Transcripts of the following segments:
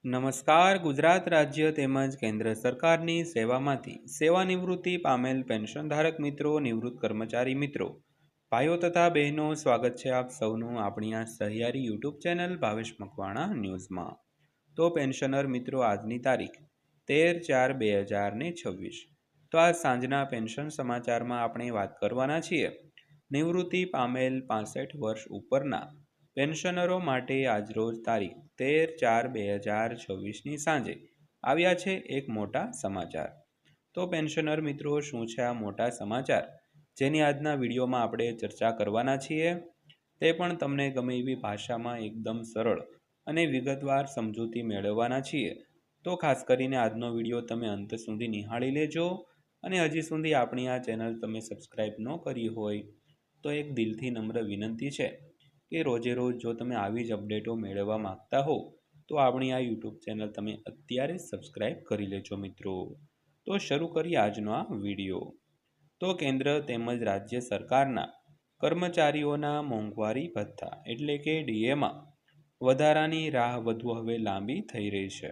નમસ્કાર. ગુજરાત રાજ્ય તેમજ કેન્દ્ર સરકારની સેવામાંથી સેવાનિવૃત્તિ પામેલ પેન્શનધારક મિત્રો, નિવૃત્ત કર્મચારી મિત્રો, ભાઈઓ તથા બહેનો, સ્વાગત છે આપ સૌનું આપણી આ સહિયારી યુટ્યુબ ચેનલ ભાવેશ મકવાણા ન્યૂઝમાં. તો પેન્શનર મિત્રો, આજની તારીખ 13/4/2026. તો આ સાંજના પેન્શન સમાચારમાં આપણે વાત કરવાના છીએ નિવૃત્તિ પામેલ 65 વર્ષ ઉપરના પેન્શનરો માટે આજરોજ તારીખ 13/4/2026ની સાંજે આવ્યા છે એક મોટા સમાચાર. તો પેન્શનર મિત્રો, શું છે આ મોટા સમાચાર જેની આજના વિડીયોમાં આપણે ચર્ચા કરવાના છીએ, તે પણ તમને ગમે એવી ભાષામાં એકદમ સરળ અને વિગતવાર સમજૂતી મેળવવાના છીએ. તો ખાસ કરીને આજનો વિડીયો તમે અંત સુધી નિહાળી લેજો. અને હજી સુધી આપણી આ ચેનલ તમે સબસ્ક્રાઈબ ન કરી હોય તો એક દિલથી નમ્ર વિનંતી છે કે રોજે રોજ જો તમે આવી જ અપડેટો મેળવવા માંગતા હો તો આપણી આ યુટ્યુબ ચેનલ તમે અત્યારે સબસ્ક્રાઈબ કરી લેજો મિત્રો. તો શરૂ કરીએ આજનો આ વિડીયો. તો કેન્દ્ર તેમજ રાજ્ય સરકારના કર્મચારીઓના મોંઘવારી ભથ્થા એટલે કે ડીએમાં વધારાની રાહ વધુ હવે લાંબી થઈ રહી છે.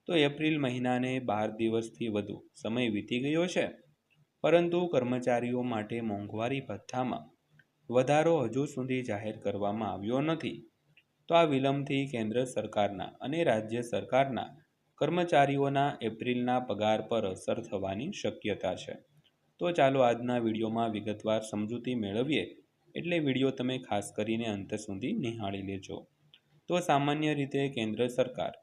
તો એપ્રિલ મહિનાને 12 દિવસથી વધુ સમય વીતી ગયો છે, પરંતુ કર્મચારીઓ માટે મોંઘવારી ભથ્થામાં વધારો હજુ સુધી જાહેર કરવામાં આવ્યો નથી. તો આ વિલંબથી કેન્દ્ર સરકારના અને રાજ્ય સરકારના કર્મચારીઓના એપ્રિલના પગાર પર અસર થવાની શક્યતા છે. તો ચાલો આજના વિડીયોમાં વિગતવાર સમજૂતી મેળવીએ, એટલે વિડીયો તમે ખાસ કરીને અંત સુધી નિહાળી લેજો. તો સામાન્ય રીતે કેન્દ્ર સરકાર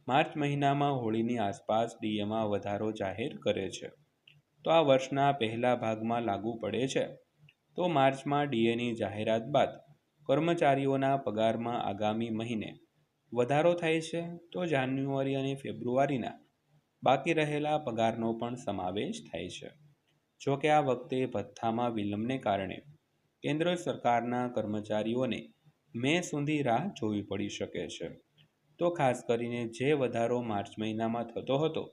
માર્ચ મહિનામાં હોળીની આસપાસ ડીએમાં વધારો જાહેર કરે છે. તો આ વર્ષના પહેલા ભાગમાં લાગુ પડે છે. તો માર્ચમાં ડીએની જાહેરાત બાદ કર્મચારીઓના પગારમાં આગામી મહિને વધારો થાય છે. તો જાન્યુઆરી અને ફેબ્રુઆરીના બાકી રહેલા પગારનો પણ સમાવેશ થાય છે. જો કે આ વખતે ભથ્થામાં વિલંબને કારણે કેન્દ્ર સરકારના કર્મચારીઓને મે સુધી રાહ જોવી પડી શકે છે. તો ખાસ કરીને જે વધારો માર્ચ મહિનામાં થતો હતો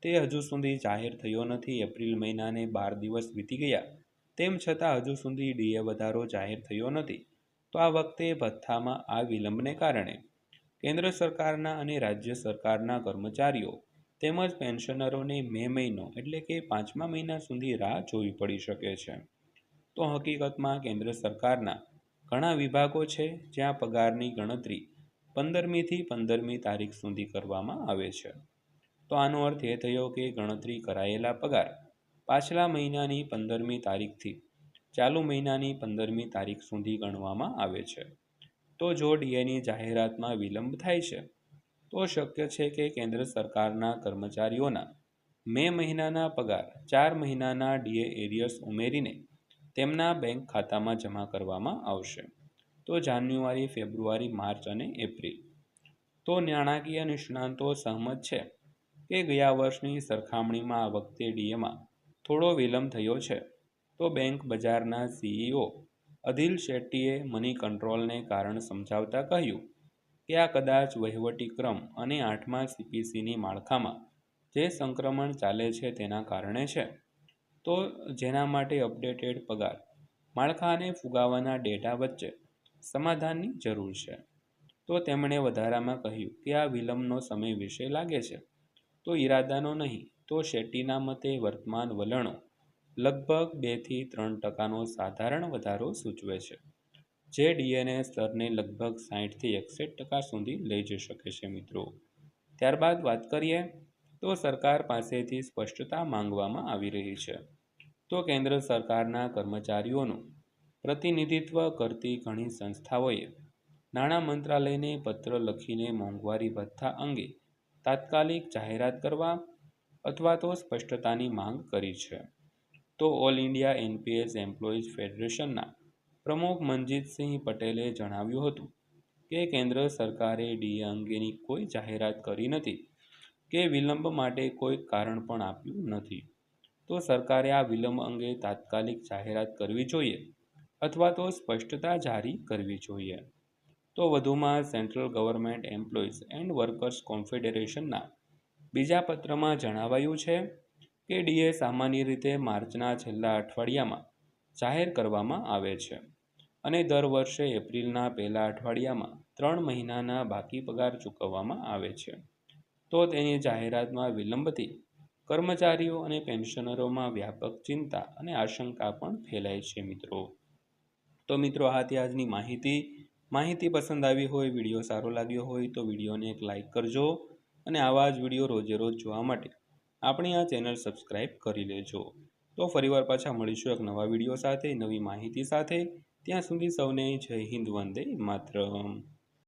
તે હજુ સુધી જાહેર થયો નથી. એપ્રિલ મહિનાને 12 દિવસ વીતી ગયા, તેમ છતાં હજુ સુધી ડીએ વધારો જાહેર થયો નથી. તો આ વખતે ભથ્થામાં આ વિલંબને કારણે કેન્દ્ર સરકારના અને રાજ્ય સરકારના કર્મચારીઓ તેમજ પેન્શનરોને મે મહિનો એટલે કે 5મા મહિના સુધી રાહ જોવી પડી શકે છે. તો હકીકતમાં કેન્દ્ર સરકારના ઘણા વિભાગો છે જ્યાં પગારની ગણતરી 15મીથી 15મી તારીખ સુધી કરવામાં આવે છે. તો આનો અર્થ એ થયો કે ગણતરી કરાયેલા પગાર પાછલા મહિનાની 15મી તારીખથી ચાલુ મહિનાની 15મી તારીખ સુધી ગણવામાં આવે છે. તો જો ડીએની જાહેરાતમાં વિલંબ થાય છે તો શક્ય છે કે કેન્દ્ર સરકારના કર્મચારીઓના મે મહિનાના પગાર 4 મહિનાના ડીએ એરિયર્સ ઉમેરીને તેમના બેંક ખાતામાં જમા કરવામાં આવશે. તો જાન્યુઆરી, ફેબ્રુઆરી, માર્ચ અને એપ્રિલ. તો નાણાકીય નિષ્ણાતો સહમત છે કે ગયા વર્ષની સરખામણીમાં આ વખતે ડીએમાં થોડો વિલંબ થયો છે. તો બેંક બજારના સીઈઓ અદિલ શેટ્ટીએ મની કંટ્રોલને કારણ સમજાવતા કહ્યું કે આ કદાચ વહીવટી ક્રમ અને 8મા સીપીસીની માળખામાં જે સંક્રમણ ચાલે છે તેના કારણે છે. તો જેના માટે અપડેટેડ પગાર માળખા અને ફુગાવાના ડેટા વચ્ચે સમાધાનની જરૂર છે. તો તેમણે વધારામાં કહ્યું કે આ વિલંબનો સમય વિશે લાગે છે, તો ઈરાદાનો નહીં. તો શેટ્ટીના મતે વર્તમાન વલણો લગભગ 2થી 3% સાધારણ વધારો સૂચવે છે, જે ડીએનએ સ્તરને લગભગ 60થી 61% સુધી લઈ જઈ શકે છે મિત્રો. ત્યારબાદ વાત કરીએ તો સરકાર પાસેથી સ્પષ્ટતા માંગવામાં આવી રહી છે. તો કેન્દ્ર સરકારના કર્મચારીઓનું પ્રતિનિધિત્વ કરતી ઘણી સંસ્થાઓએ નાણાં મંત્રાલયને પત્ર લખીને મોંઘવારી ભથ્થા અંગે તાત્કાલિક જાહેરાત કરવા અથવા તો સ્પષ્ટતાની માંગ કરી છે. તો ઓલ ઇન્ડિયા એનપીએસ એમ્પ્લોઈઝ ફેડરેશનના પ્રમુખ મનજીતસિંહ પટેલે જણાવ્યું હતું કે કેન્દ્ર સરકારે ડીએ અંગેની કોઈ જાહેરાત કરી નથી કે વિલંબ માટે કોઈ કારણ પણ આપ્યું નથી. તો સરકારે આ વિલંબ અંગે તાત્કાલિક જાહેરાત કરવી જોઈએ અથવા તો સ્પષ્ટતા જારી કરવી જોઈએ. તો વધુમાં central government employees and workers કોન્ફેડરેશનના બીજા પત્રમાં જણાવાયું છે કે ડીએ સામાન્ય રીતે માર્ચના છેલ્લા અઠવાડિયામાં જાહેર કરવામાં આવે છે અને દર વર્ષે એપ્રિલના પહેલા અઠવાડિયામાં 3 મહિનાના બાકી પગાર ચૂકવવામાં આવે છે. તો તેની જાહેરાતમાં વિલંબથી કર્મચારીઓ અને પેન્શનરોમાં વ્યાપક ચિંતા અને આશંકા પણ ફેલાય છે મિત્રો. તો મિત્રો આ હતી આજની માહિતી પસંદ આવી હોય, વિડીયો સારો લાગ્યો હોય તો વિડીયોને એક લાઈક કરજો અને આવા જ વિડીયો રોજે રોજ જોવા માટે આપણી આ ચેનલ સબસ્ક્રાઈબ કરી લેજો. તો ફરીવાર પાછા મળીશું એક નવા વિડીયો સાથે, નવી માહિતી સાથે. ત્યાં સુધી સૌને જય હિન્દ, વંદે માતરમ.